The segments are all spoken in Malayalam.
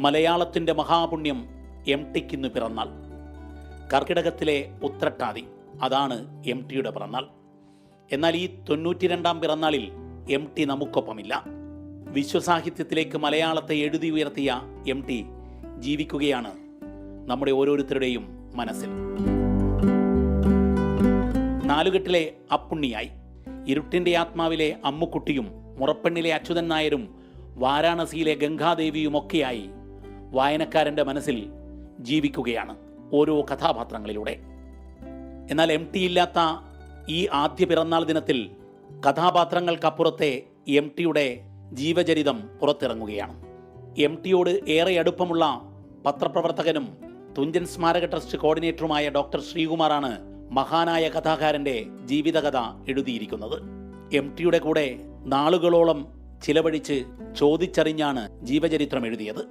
മലയാളത്തിൻ്റെ മഹാപുണ്യം എം ടിക്കിന്ന് പിറന്നാൾ. കർക്കിടകത്തിലെ ഉത്രട്ടാതി, അതാണ് എം ടിയുടെ പിറന്നാൾ. എന്നാൽ ഈ 92-ാം പിറന്നാളിൽ എം ടി നമുക്കൊപ്പമില്ല. വിശ്വസാഹിത്യത്തിലേക്ക് മലയാളത്തെ എഴുതി ഉയർത്തിയ എം ടി ജീവിക്കുകയാണ് നമ്മുടെ ഓരോരുത്തരുടെയും മനസ്സിൽ. നാലുകെട്ടിലെ അപ്പുണ്ണിയായി, ഇരുട്ടിൻ്റെ ആത്മാവിലെ അമ്മുക്കുട്ടിയും മുറപ്പെണ്ണിലെ അച്യുതൻ നായരും വാരാണസിയിലെ ഗംഗാദേവിയുമൊക്കെയായി വായനക്കാരൻ്റെ മനസ്സിൽ ജീവിക്കുകയാണ് ഓരോ കഥാപാത്രങ്ങളിലൂടെ. എന്നാൽ എം ടി ഇല്ലാത്ത ഈ ആദ്യ പിറന്നാൾ ദിനത്തിൽ കഥാപാത്രങ്ങൾക്കപ്പുറത്തെ എം ടിയുടെ ജീവചരിതം പുറത്തിറങ്ങുകയാണ്. എം ടിയോട് ഏറെ അടുപ്പമുള്ള പത്രപ്രവർത്തകനും തുഞ്ചൻ സ്മാരക ട്രസ്റ്റ് കോർഡിനേറ്ററുമായ ഡോക്ടർ ശ്രീകുമാറാണ് മഹാനായ കഥാകാരൻ്റെ ജീവിതകഥ എഴുതിയിരിക്കുന്നത്. എം ടിയുടെ കൂടെ നാളുകളോളം ചിലവഴിച്ച് ചോദിച്ചറിഞ്ഞാണ് ജീവചരിത്രം എഴുതിയത്.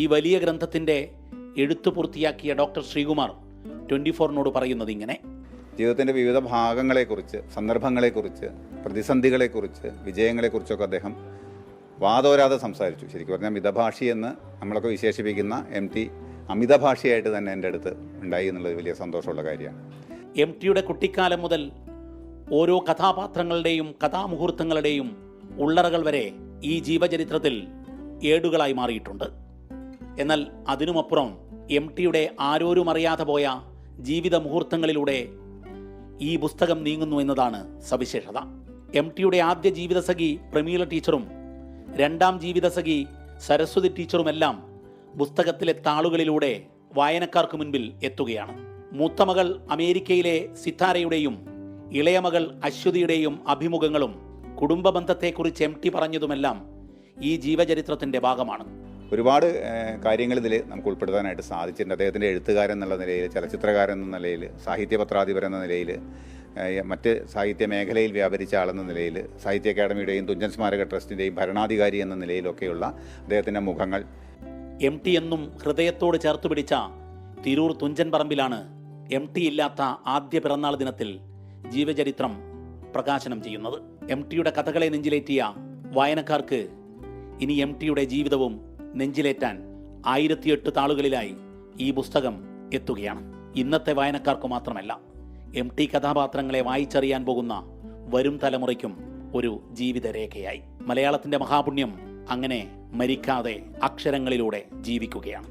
ഈ വലിയ ഗ്രന്ഥത്തിൻ്റെ എഴുത്തു പൂർത്തിയാക്കിയ ഡോക്ടർ ശ്രീകുമാർ 24-നോട് പറയുന്നത് ഇങ്ങനെ: ജീവിതത്തിൻ്റെ വിവിധ ഭാഗങ്ങളെക്കുറിച്ച്, സന്ദർഭങ്ങളെക്കുറിച്ച്, പ്രതിസന്ധികളെക്കുറിച്ച്, വിജയങ്ങളെക്കുറിച്ചൊക്കെ അദ്ദേഹം വാതോരാതെ സംസാരിച്ചു. ശരിക്കും പറഞ്ഞാൽ മിതഭാഷിയെന്ന് നമ്മളൊക്കെ വിശേഷിപ്പിക്കുന്ന എം ടി അമിതഭാഷിയായിട്ട് തന്നെ എൻ്റെ അടുത്ത് ഉണ്ടായി എന്നുള്ളത് വലിയ സന്തോഷമുള്ള കാര്യമാണ്. എം ടിയുടെ കുട്ടിക്കാലം മുതൽ ഓരോ കഥാപാത്രങ്ങളുടെയും കഥാമുഹൂർത്തങ്ങളുടെയും ഉള്ളറകൾ വരെ ഈ ജീവചരിത്രത്തിൽ ഏടുകളായി മാറിയിട്ടുണ്ട്. എന്നാൽ അതിനുമപ്പുറം എം ടിയുടെ ആരോരും അറിയാതെ പോയ ജീവിത മുഹൂർത്തങ്ങളിലൂടെ ഈ പുസ്തകം നീങ്ങുന്നു എന്നതാണ് സവിശേഷത. എം ടിയുടെ ആദ്യ ജീവിതസഖി പ്രമീള ടീച്ചറും രണ്ടാം ജീവിതസഖി സരസ്വതി ടീച്ചറുമെല്ലാം പുസ്തകത്തിലെ താളുകളിലൂടെ വായനക്കാർക്ക് മുൻപിൽ എത്തുകയാണ്. മൂത്തമകൾ അമേരിക്കയിലെ സിത്താരയുടെയും ഇളയമകൾ അശ്വതിയുടെയും അഭിമുഖങ്ങളും കുടുംബ ബന്ധത്തെക്കുറിച്ച് എം ടി പറഞ്ഞതുമെല്ലാം ഈ ജീവചരിത്രത്തിൻ്റെ ഭാഗമാണ്. ഒരുപാട് കാര്യങ്ങൾ ഇതിൽ നമുക്ക് ഉൾപ്പെടുത്താനായിട്ട് സാധിച്ചിട്ടുണ്ട്. അദ്ദേഹത്തിൻ്റെ എഴുത്തുകാരൻ എന്നുള്ള നിലയിൽ, ചലച്ചിത്രകാരൻ എന്ന നിലയിൽ, സാഹിത്യപത്രാധിപർ എന്ന നിലയിൽ, മറ്റ് സാഹിത്യ മേഖലയിൽ വ്യാപരിച്ച ആളെന്ന നിലയിൽ, സാഹിത്യ അക്കാദമിയുടെയും തുഞ്ചൻ സ്മാരക ട്രസ്റ്റിൻ്റെയും ഭരണാധികാരി എന്ന നിലയിലൊക്കെയുള്ള അദ്ദേഹത്തിൻ്റെ മുഖങ്ങൾ. എം ടി എന്നും ഹൃദയത്തോട് ചേർത്ത് പിടിച്ച തിരൂർ തുഞ്ചൻ പറമ്പിലാണ് എം ടി ഇല്ലാത്ത ആദ്യ പിറന്നാൾ ദിനത്തിൽ ജീവചരിത്രം പ്രകാശനം ചെയ്യുന്നത്. എം ടിയുടെ കഥകളെ നെഞ്ചിലേറ്റിയ വായനക്കാർക്ക് ഇനി എം ടിയുടെ ജീവിതവും നെഞ്ചിലേറ്റാൻ 1008 താളുകളിലായി ഈ പുസ്തകം എത്തുകയാണ്. ഇന്നത്തെ വായനക്കാർക്ക് മാത്രമല്ല, എം ടി കഥാപാത്രങ്ങളെ വായിച്ചറിയാൻ പോകുന്ന വരും തലമുറയ്ക്കും ഒരു ജീവിതരേഖയായി. മലയാളത്തിൻ്റെ മഹാപുണ്യം അങ്ങനെ മരിക്കാതെ അക്ഷരങ്ങളിലൂടെ ജീവിക്കുകയാണ്.